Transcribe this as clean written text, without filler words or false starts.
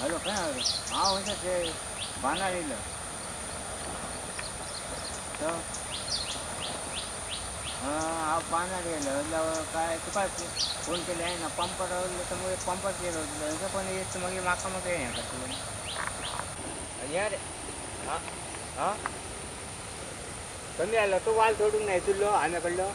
hello काय हा म्हणजे ते बाणार येईल तर हा बाणार येईल काय तू काय फोन केले आहे ना पंपावर तर मग पंपात गेलो होतं पण येत मग माका मग आहे का तू या रे हां हां कमी आलं तो वाल सोडून नाही तुलो आम्ही कडलं